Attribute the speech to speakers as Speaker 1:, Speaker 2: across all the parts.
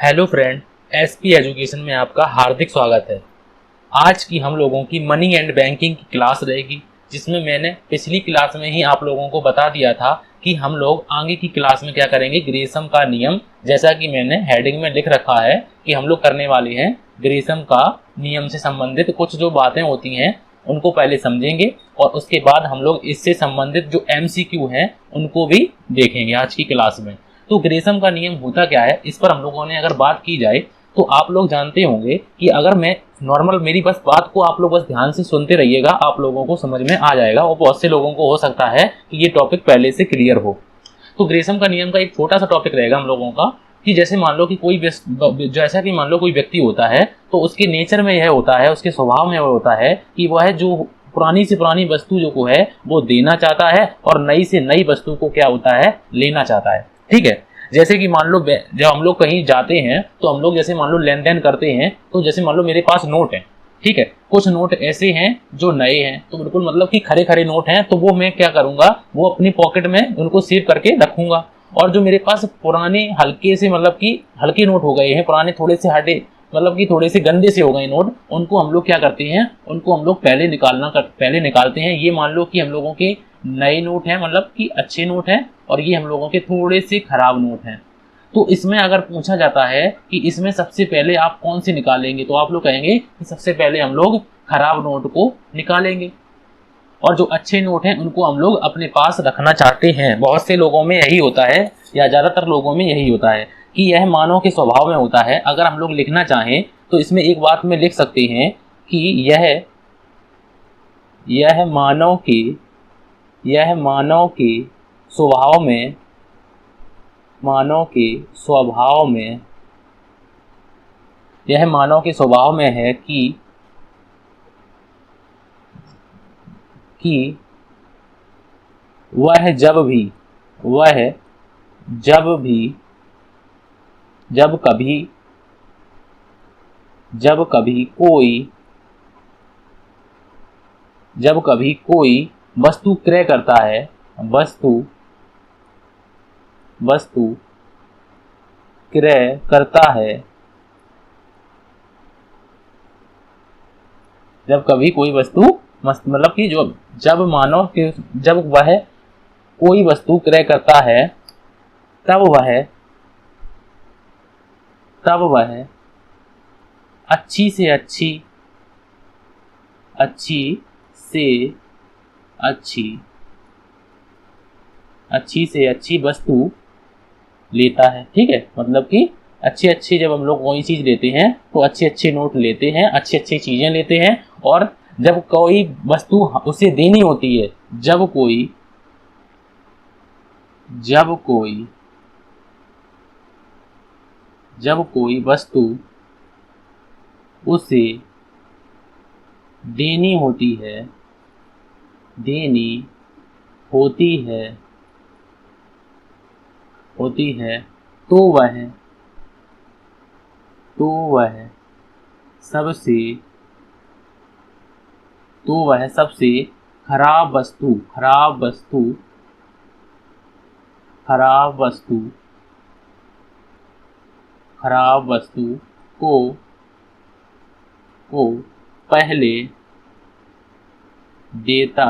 Speaker 1: Hello friend, SP education में आपका हार्दिक स्वागत है। आज की हम लोगों की मनी एंड बैंकिंग की क्लास रहेगी, जिसमें मैंने पिछली क्लास में ही आप लोगों को बता दिया था कि हम लोग आगे की क्लास में क्या करेंगे। ग्रेसम का नियम, जैसा कि मैंने हेडिंग में लिख रखा है कि हम लोग करने वाले हैं ग्रेसम का नियम से संबंधित कुछ जो बातें होती हैं उनको पहले समझेंगे और उसके बाद हम लोग इससे संबंधित जो एमसीक्यू हैं उनको भी देखेंगे आज की क्लास में। तो ग्रेसम का नियम होता क्या है, इस पर हम लोगों ने अगर बात की जाए तो आप लोग जानते होंगे कि अगर मैं नॉर्मल मेरी बस बात को आप लोग बस ध्यान से सुनते रहिएगा, आप लोगों को समझ में आ जाएगा और बहुत से लोगों को हो सकता है कि ये टॉपिक पहले से क्लियर हो। तो ग्रेसम का नियम का एक छोटा सा टॉपिक रहेगा हम लोगों का कि जैसे मान लो कि जैसा कि मान लो कोई व्यक्ति होता है तो उसके नेचर में यह होता है, उसके स्वभाव में यह होता है कि वह जो पुरानी से पुरानी वस्तु जो को है वो देना चाहता है और नई से नई वस्तु को क्या होता है, लेना चाहता है। ठीक है, जैसे कि मान लो जब हम लोग कहीं जाते हैं तो हम लोग जैसे मान लो लेन देन करते हैं, तो जैसे मान लो मेरे पास नोट है, ठीक है, कुछ नोट ऐसे हैं जो नए हैं, तो बिल्कुल मतलब कि खरे खरे नोट हैं, तो वो मैं क्या करूंगा, वो अपनी पॉकेट में उनको सेव करके रखूंगा। और जो मेरे पास पुराने हल्के से मतलब कि हल्के नोट हो गए हैं, पुराने थोड़े से हटे मतलब कि थोड़े से गंदे से हो गए नोट, उनको हम लोग क्या करते हैं, उनको हम लोग पहले निकालते हैं। ये मान लो कि हम लोगों के नए नोट हैं, मतलब कि अच्छे नोट हैं, और ये हम लोगों के थोड़े से खराब नोट हैं। तो इसमें अगर पूछा जाता है कि इसमें सबसे पहले आप कौन से निकालेंगे, तो आप लोग कहेंगे कि सबसे पहले हम लोग खराब नोट को निकालेंगे और जो अच्छे नोट हैं उनको हम लोग अपने पास रखना चाहते हैं। बहुत से लोगों में यही होता है या ज़्यादातर लोगों में यही होता है कि यह मानव के स्वभाव में होता है। अगर हम लोग लिखना चाहें तो इसमें एक बात में लिख सकते हैं कि यह मानव के स्वभाव में यह मानव के स्वभाव में है कि वह जब कभी कोई वस्तु क्रय करता है, वस्तु क्रय करता है, जब कभी कोई वस्तु मतलब कि जब वह कोई वस्तु क्रय करता है तब वह अच्छी से अच्छी वस्तु लेता है। ठीक है, मतलब कि अच्छी जब हम लोग कोई चीज लेते हैं तो अच्छे नोट लेते हैं, अच्छी चीजें लेते हैं। और जब कोई वस्तु उसे देनी होती है, जब कोई वस्तु उसे देनी होती है तो वह सबसे खराब वस्तु को पहले देता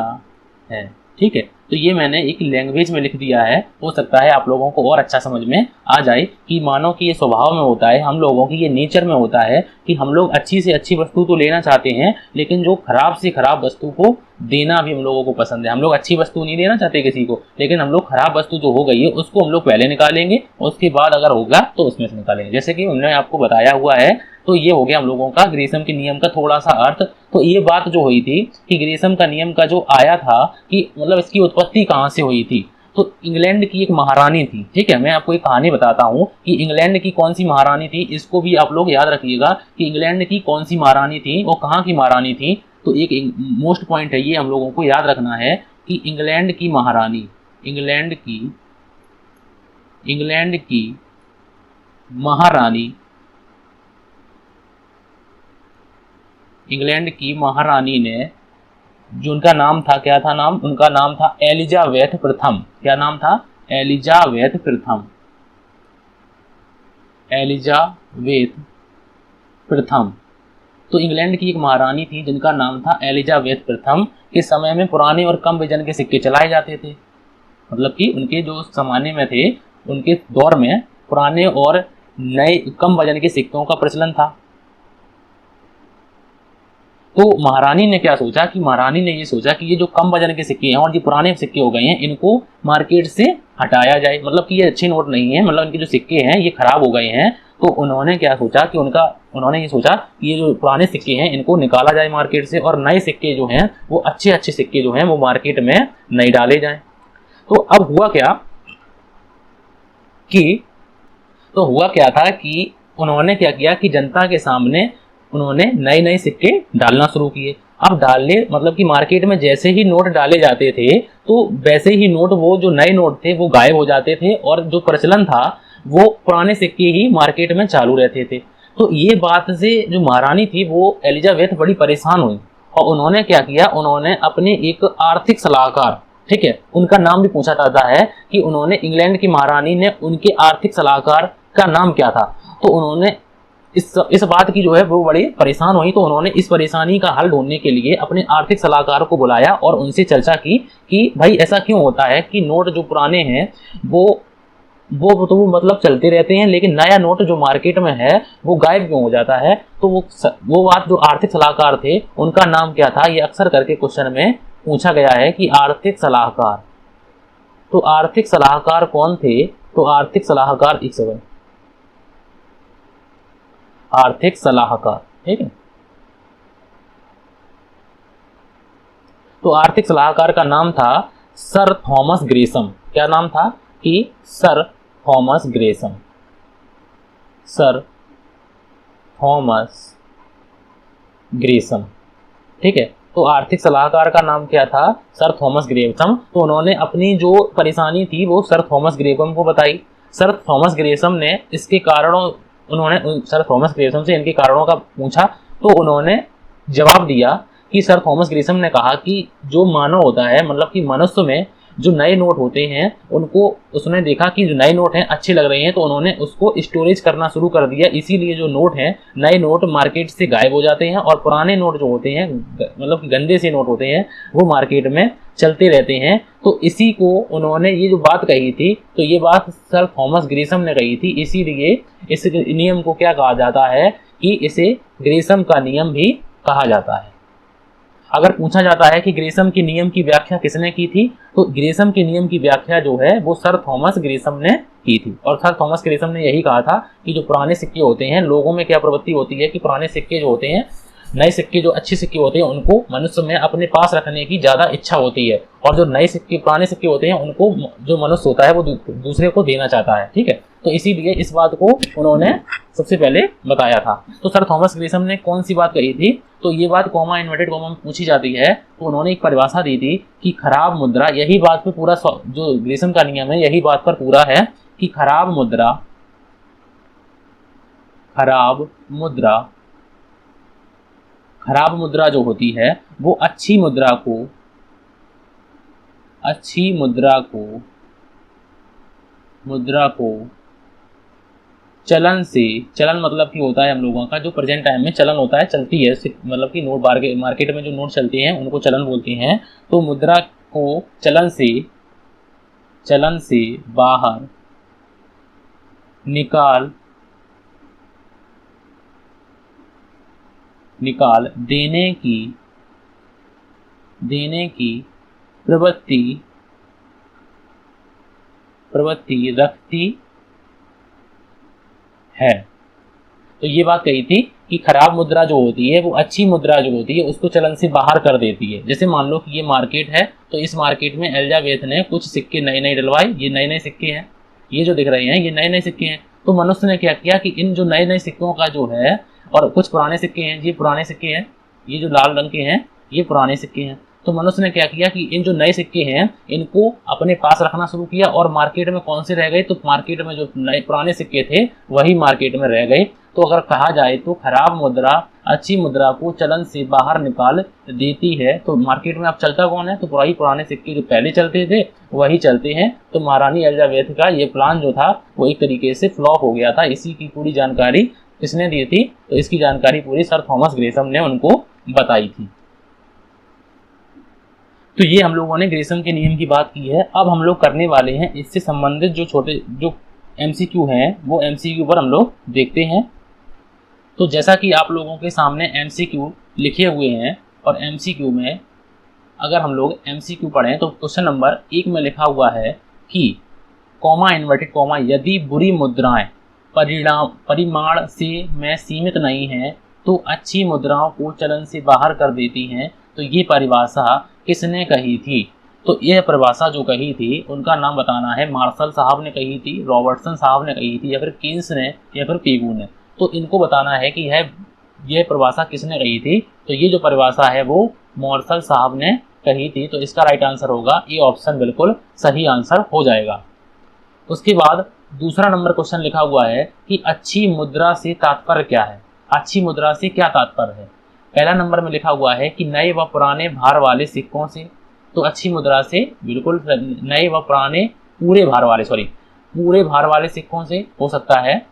Speaker 1: है। ठीक है, तो ये मैंने एक लैंग्वेज में लिख दिया है, हो सकता है आप लोगों को और अच्छा समझ में आ जाए कि मानो कि ये स्वभाव में होता है, हम लोगों की ये नेचर में होता है कि हम लोग अच्छी से अच्छी वस्तु तो लेना चाहते हैं, लेकिन जो खराब से खराब वस्तु को देना भी हम लोगों को पसंद है। हम लोग अच्छी वस्तु नहीं देना चाहते किसी को, लेकिन हम लोग खराब वस्तु जो हो गई है उसको हम लोग पहले निकालेंगे और उसके बाद अगर होगा तो उसमें से निकालेंगे, जैसे कि उन्होंने आपको बताया हुआ है। तो ये हो गया हम लोगों का ग्रेसम के नियम का थोड़ा सा अर्थ। तो ये बात जो हुई थी कि ग्रेसम का नियम का जो आया था कि मतलब इसकी उत्पत्ति कहाँ से हुई थी, तो इंग्लैंड की एक महारानी थी। ठीक है, मैं आपको एक कहानी बताता हूँ कि इंग्लैंड की कौन सी महारानी थी, इसको भी आप लोग याद रखिएगा कि इंग्लैंड की कौन सी महारानी थी और कहाँ की महारानी थी। तो एक मोस्ट पॉइंट है, ये हम लोगों को याद रखना है कि इंग्लैंड की महारानी ने जो उनका नाम था, क्या था नाम, उनका नाम था एलिजाबेथ प्रथम। क्या नाम था? एलिजाबेथ प्रथम। एलिजाबेथ प्रथम। तो इंग्लैंड की एक महारानी थी जिनका नाम था एलिजाबेथ प्रथम। के समय में पुराने और कम वजन के सिक्के चलाए जाते थे, मतलब कि उनके जो जमाने में थे उनके दौर में पुराने और नए कम वजन के सिक्कों का प्रचलन था। तो महारानी ने क्या सोचा कि महारानी ने ये सोचा कि ये जो कम वजन के सिक्के हैं और जो पुराने सिक्के हो गए हैं इनको मार्केट से हटाया जाए, मतलब कि ये अच्छे नोट नहीं है, मतलब इनके जो सिक्के हैं ये खराब हो गए हैं। तो उन्होंने क्या सोचा कि उन्होंने ये सोचा कि ये जो पुराने सिक्के हैं इनको निकाला जाए मार्केट से और नए सिक्के जो हैं वो अच्छे अच्छे सिक्के जो हैं वो मार्केट में नहीं डाले जाएं। तो अब हुआ क्या था कि उन्होंने क्या किया कि जनता के सामने उन्होंने नए नए सिक्के डालना शुरू किए। अब डालने मतलब कि मार्केट में जैसे ही नोट डाले जाते थे तो वैसे ही नोट, वो जो नए नोट थे वो गायब हो जाते थे और जो प्रचलन था वो पुराने सिक्के ही मार्केट में चालू रहते थे। तो ये बात से जो महारानी थी वो एलिजाबेथ बड़ी परेशान हुई और उन्होंने क्या किया, उन्होंने अपने एक आर्थिक सलाहकार, ठीक है, उनका नाम भी पूछा जाता है कि उन्होंने इंग्लैंड की महारानी ने उनके आर्थिक सलाहकार का नाम क्या था। तो उन्होंने इस बात की जो है वो बड़ी परेशान हुई। तो उन्होंने इस परेशानी का हल ढूंढने के लिए अपने आर्थिक सलाहकार को बुलाया और उनसे चर्चा की कि भाई ऐसा क्यों होता है कि नोट जो पुराने हैं वो तो मतलब चलते रहते हैं, लेकिन नया नोट जो मार्केट में है वो गायब क्यों हो जाता है। तो वो बात जो आर्थिक सलाहकार थे उनका नाम क्या था, ये अक्सर करके क्वेश्चन में पूछा गया है कि आर्थिक सलाहकार। तो आर्थिक सलाहकार कौन थे, तो आर्थिक सलाहकार आर्थिक सलाहकार, ठीक है। तो आर्थिक सलाहकार का नाम था सर थॉमस ग्रेसम। क्या नाम था कि sir Thomas Gresham, sir Thomas Gresham, ठीक है। तो आर्थिक सलाहकार का नाम क्या था, सर थॉमस ग्रेसम। तो उन्होंने अपनी जो परेशानी थी वो सर थॉमस ग्रेसम को बताई। सर थॉमस ग्रेसम ने इसके कारणों सर थॉमस ग्रेसम से इनके कारणों का पूछा। तो उन्होंने जवाब दिया कि सर थॉमस ग्रेसम ने कहा कि जो मानव होता है, मतलब कि मनुष्य में जो नए नोट होते हैं उनको उसने देखा कि जो नए नोट हैं अच्छे लग रहे हैं, तो उन्होंने उसको स्टोरेज करना शुरू कर दिया। इसीलिए जो नोट हैं, नए नोट मार्केट से गायब हो जाते हैं और पुराने नोट जो होते हैं मतलब गंदे से नोट होते हैं वो मार्केट में चलते रहते हैं। तो इसी को उन्होंने ये जो बात कही थी, तो ये बात सर थॉमस ग्रेसम ने कही थी। इसीलिए इस नियम को क्या कहा जाता है कि इसे ग्रेसम का नियम भी कहा जाता है। अगर पूछा जाता है कि ग्रेसम के नियम की व्याख्या किसने की थी, तो ग्रेसम के नियम की व्याख्या जो है वो सर थॉमस ग्रेसम ने की थी। और सर थॉमस ग्रेसम ने यही कहा था कि जो पुराने सिक्के होते हैं, लोगों में क्या प्रवृत्ति होती है कि पुराने सिक्के जो होते हैं, नए सिक्के जो अच्छे सिक्के होते हैं उनको मनुष्य में अपने पास रखने की ज़्यादा इच्छा होती है, और जो नए सिक्के पुराने सिक्के होते हैं उनको जो मनुष्य होता है वो दूसरे को देना चाहता है, ठीक है। तो इसीलिए इस बात को उन्होंने सबसे पहले बताया था। तो सर थॉमस ग्रेसम ने कौन सी बात कही थी, तो ये बात कॉमा इन्वर्टेड कॉमा में पूछी जाती है। तो उन्होंने एक परिभाषा दी थी कि खराब मुद्रा, यही बात पे पूरा जो ग्रेसम का नियम है यही बात पर पूरा है कि खराब मुद्रा जो होती है वो अच्छी मुद्रा को चलन मतलब कि होता है हम लोगों का जो प्रेजेंट टाइम में चलन होता है, चलती है, मतलब कि नोट मार्केट में जो नोट चलते हैं उनको चलन बोलते हैं। तो मुद्रा को चलन से बाहर निकाल देने की प्रवृत्ति रखती है। तो ये बात कही थी कि खराब मुद्रा जो होती है वो अच्छी मुद्रा जो होती है उसको चलन से बाहर कर देती है। जैसे मान लो कि ये मार्केट है, तो इस मार्केट में एलिजाबेथ ने कुछ सिक्के नए नए डलवाए। ये नए नए सिक्के हैं, ये जो दिख रहे हैं ये नए नए सिक्के हैं। तो मनुष्य ने क्या किया कि इन जो नए नए सिक्कों का जो है, और कुछ पुराने सिक्के हैं, ये पुराने सिक्के हैं, ये जो लाल रंग के हैं ये पुराने सिक्के हैं। तो मनुष्य ने क्या किया कि इन जो नए सिक्के हैं इनको अपने पास रखना शुरू किया, और मार्केट में कौन से रह गए, तो मार्केट में जो नए पुराने सिक्के थे वही मार्केट में रह गए। तो अगर कहा जाए तो खराब मुद्रा अच्छी मुद्रा को चलन से बाहर निकाल देती है। तो मार्केट में अब चलता कौन है, तो पुराने सिक्के जो पहले चलते थे वही चलते हैं। तो महारानी एलिजाबेथ का ये प्लान जो था वो एक तरीके से फ्लॉप हो गया था। इसी की पूरी जानकारी किसने दी थी? तो इसकी जानकारी पूरी सर थॉमस ग्रेसम ने उनको बताई थी। तो ये हम लोगों ने ग्रेसम के नियम की बात की है। अब हम लोग करने वाले हैं इससे संबंधित जो एमसीक्यू हैं वो एमसीक्यू पर हम लोग देखते हैं। तो जैसा कि आप लोगों के सामने एमसीक्यू लिखे हुए हैं और एमसीक्यू में अगर हम लोग एमसीक्यू पढ़ें तो क्वेश्चन नंबर 1 में लिखा हुआ है कि कॉमा इन्वर्टेड कॉमा यदि बुरी मुद्राएं परिमाण से में सीमित नहीं हैं तो अच्छी मुद्राओं को चलन से बाहर कर देती हैं। तो ये परिभाषा किसने कही थी? तो यह परिभाषा जो कही थी उनका नाम बताना है। मार्शल साहब ने कही थी, रॉबर्टसन साहब ने कही थी, या फिर कीन्स ने, या फिर पेगू ने। तो इनको बताना है कि यह परिभाषा किसने कही थी। तो ये जो परिभाषा है वो मार्शल साहब ने कही थी। तो इसका राइट आंसर होगा ए ऑप्शन, बिल्कुल सही आंसर हो जाएगा। उसके बाद दूसरा नंबर क्वेश्चन लिखा हुआ है कि अच्छी मुद्रा से तात्पर्य क्या है? अच्छी मुद्रा से क्या तात्पर्य है? पहला नंबर में लिखा हुआ है कि नए व पुराने भार वाले सिक्कों से। तो अच्छी मुद्रा से बिल्कुल नए व पुराने पूरे भार वाले सिक्कों से हो सकता है।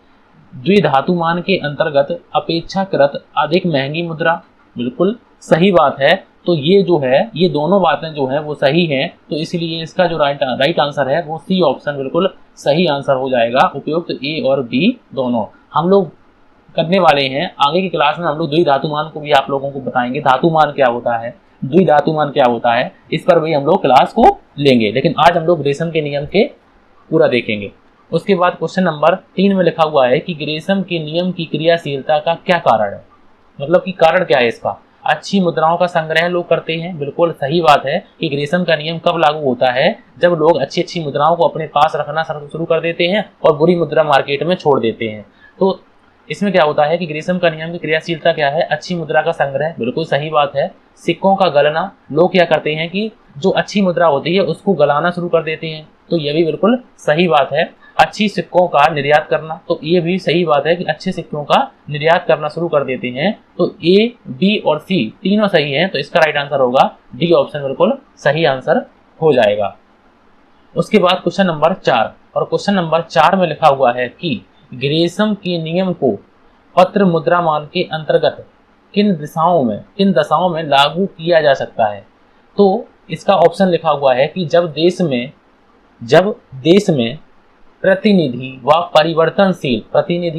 Speaker 1: द्विधातुमान के अंतर्गत अपेक्षाकृत अधिक महंगी मुद्रा, बिल्कुल सही बात है। तो ये जो है, ये दोनों बातें जो हैं वो सही हैं। तो इसलिए इसका जो राइट आंसर है वो सी ऑप्शन बिल्कुल सही आंसर हो जाएगा। उपयुक्त ए और बी दोनों हम लोग करने वाले हैं। आगे की क्लास में हम लोग द्विधातुमान को भी आप लोगों को बताएंगे। धातुमान क्या होता है, द्विधातुमान क्या होता है, इस पर भी हम लोग क्लास को लेंगे। लेकिन आज हम लोग ग्रेसम के नियम के पूरा देखेंगे। उसके बाद क्वेश्चन नंबर 3 में लिखा हुआ है कि ग्रेसम के नियम की क्रियाशीलता का क्या कारण है? मतलब कि कारण क्या है इसका? अच्छी मुद्राओं का संग्रह लोग करते हैं, बिल्कुल सही बात है कि ग्रेसम का नियम कब लागू होता है? जब लोग अच्छी अच्छी मुद्राओं को अपने पास रखना शुरू कर देते हैं और बुरी मुद्रा मार्केट में छोड़ देते हैं। तो इसमें क्या होता है कि ग्रेसम का नियम की क्रियाशीलता क्या है? अच्छी मुद्रा का संग्रह, बिल्कुल सही बात है। सिक्कों का गलना, लोग क्या करते हैं कि जो अच्छी मुद्रा होती है उसको गलाना शुरू कर देते हैं। तो यह भी बिल्कुल सही बात है। अच्छी सिक्कों का निर्यात करना, तो ये भी सही बात है कि अच्छे सिक्कों का निर्यात करना शुरू कर देते हैं। तो ए, बी और सी तीनों सही हैं। तो इसका राइट आंसर होगा डी ऑप्शन, बिल्कुल सही आंसर हो जाएगा। उसके बाद क्वेश्चन नंबर 4, और क्वेश्चन नंबर 4 में लिखा हुआ है कि ग्रेसम के नियम को पत्र मुद्रामान के अंतर्गत किन दशाओं में लागू किया जा सकता है? तो इसका ऑप्शन लिखा हुआ है कि जब देश में प्रतिनिधि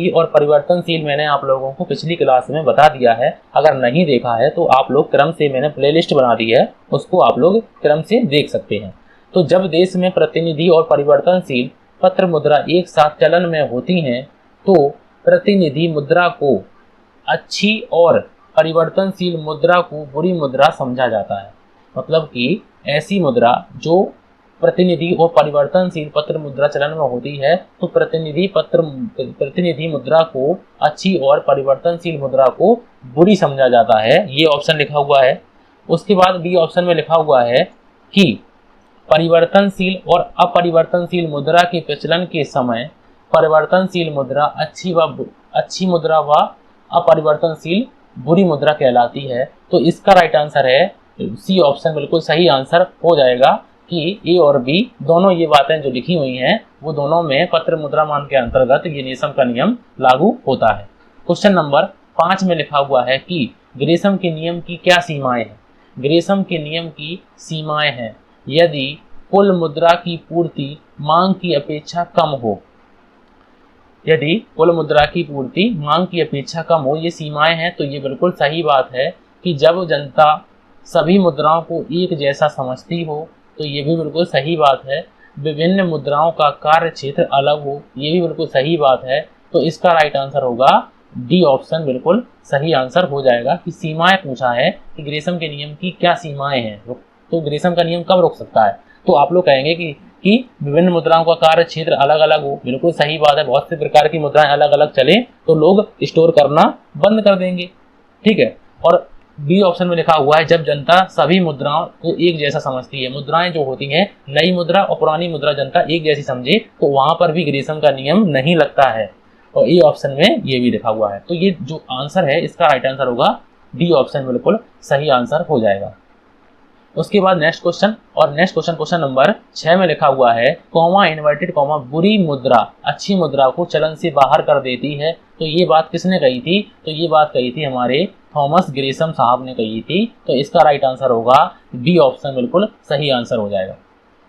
Speaker 1: और परिवर्तनशील मैंने आप लोगों को पिछली क्लास में बता दिया है। अगर नहीं देखा है तो आप लोग क्रम से, मैंने प्लेलिस्ट बना दी है, उसको आप लोग क्रम से देख सकते हैं। तो जब देश में प्रतिनिधि और परिवर्तनशील पत्र मुद्रा एक साथ चलन में होती हैं तो प्रतिनिधि मुद्रा को अच्छी और परिवर्तनशील मुद्रा को बुरी मुद्रा समझा जाता है। मतलब कि ऐसी मुद्रा जो प्रतिनिधि और परिवर्तनशील पत्र मुद्रा चलन में होती है तो प्रतिनिधि मुद्रा को अच्छी और परिवर्तनशील मुद्रा को बुरी समझा जाता है। ये ऑप्शन लिखा हुआ है। उसके बाद बी ऑप्शन में लिखा हुआ है कि परिवर्तनशील और अपरिवर्तनशील मुद्रा के प्रचलन के समय परिवर्तनशील मुद्रा अच्छी मुद्रा व अपरिवर्तनशील बुरी मुद्रा कहलाती है। तो इसका राइट आंसर है सी ऑप्शन, बिल्कुल सही आंसर हो जाएगा कि ए और बी दोनों ये बातें जो लिखी हुई हैं वो दोनों में पत्र मुद्रामान के अंतर्गत ये ग्रेसम का नियम लागू होता है। क्वेश्चन नंबर 5 में लिखा हुआ है कि ग्रेसम के नियम की क्या सीमाएं हैं? ग्रेसम के नियम की सीमाएं हैं यदि कुल मुद्रा की पूर्ति मांग की अपेक्षा कम हो। यदि कुल मुद्रा की पूर्ति मांग की अपेक्षा कम हो, ये सीमाएं हैं। तो ये बिल्कुल सही बात है कि जब जनता सभी मुद्राओं को एक जैसा समझती हो, तो ये भी बिल्कुल सही बात है। विभिन्न मुद्राओं का कार्य क्षेत्र अलग हो, ये भी बिल्कुल सही बात है। तो इसका राइट आंसर होगा डी ऑप्शन, बिल्कुल सही आंसर हो जाएगा कि सीमाएं पूछा है कि ग्रेसम के नियम की क्या सीमाएं हैं। तो ग्रेसम का नियम कब रोक सकता है? तो आप लोग कहेंगे कि विभिन्न मुद्राओं का कार्य क्षेत्र अलग अलग हो, बिल्कुल सही बात है। बहुत से प्रकार की मुद्राएं अलग अलग चले तो लोग स्टोर करना बंद कर देंगे, ठीक है। और बी ऑप्शन में लिखा हुआ है जब जनता सभी मुद्राओं को एक जैसा समझती है। मुद्राएं जो होती हैं, नई मुद्रा और पुरानी मुद्रा जनता एक जैसी समझे, तो वहां पर भी ग्रेसम का नियम नहीं लगता है। और ए ऑप्शन में ये भी लिखा हुआ है। तो ये जो आंसर है इसका राइट आंसर होगा डी ऑप्शन, बिल्कुल सही आंसर हो जाएगा। उसके बाद नेक्स्ट क्वेश्चन, और नेक्स्ट क्वेश्चन नंबर 6 में लिखा हुआ है कॉमा इन्वर्टेड कॉमा बुरी मुद्रा अच्छी मुद्रा को चलन से बाहर कर देती है। तो ये बात किसने कही थी? तो ये बात कही थी हमारे थॉमस ग्रेसम साहब ने कही थी। तो इसका राइट आंसर होगा बी ऑप्शन, बिल्कुल सही आंसर हो जाएगा।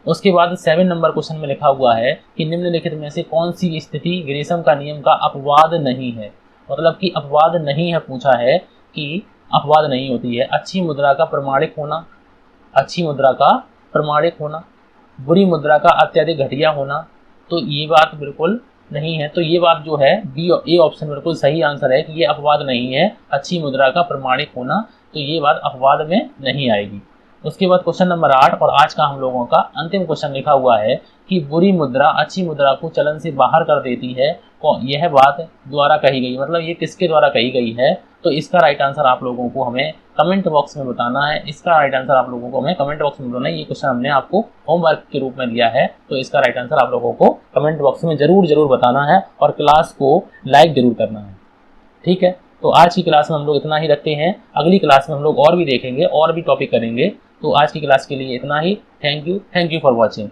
Speaker 1: उसके बाद 7 नंबर क्वेश्चन में लिखा हुआ है कि निम्नलिखित में से कौन सी स्थिति ग्रेसम का नियम का अपवाद नहीं है। मतलब कि अपवाद नहीं है, पूछा है कि अपवाद नहीं होती है अच्छी मुद्रा का प्रमाणिक होना, अच्छी मुद्रा का प्रमाणिक होना, बुरी मुद्रा का अत्यधिक घटिया होना। तो ये बात बिल्कुल नहीं है। तो ये बात जो है बी ए ऑप्शन बिल्कुल सही आंसर है कि ये अपवाद नहीं है अच्छी मुद्रा का प्रमाणिक होना। तो ये बात अपवाद में नहीं आएगी। उसके बाद क्वेश्चन नंबर 8 और आज का हम लोगों का अंतिम क्वेश्चन लिखा हुआ है कि बुरी मुद्रा अच्छी मुद्रा को चलन से बाहर कर देती है। यह बात द्वारा कही गई, मतलब ये किसके द्वारा कही गई है? तो इसका राइट आंसर आप लोगों को हमें कमेंट बॉक्स में बताना है। इसका राइट आंसर आप लोगों को हमें कमेंट बॉक्स में बताना है। ये क्वेश्चन हमने आपको होमवर्क के रूप में दिया है, तो इसका राइट आंसर आप लोगों को कमेंट बॉक्स में जरूर बताना है और क्लास को लाइक जरूर करना है। ठीक है, तो आज की क्लास में हम लोग इतना ही रखते हैं। अगली क्लास में हम लोग और भी देखेंगे और भी टॉपिक करेंगे। तो आज की क्लास के लिए इतना ही। Thank you for watching.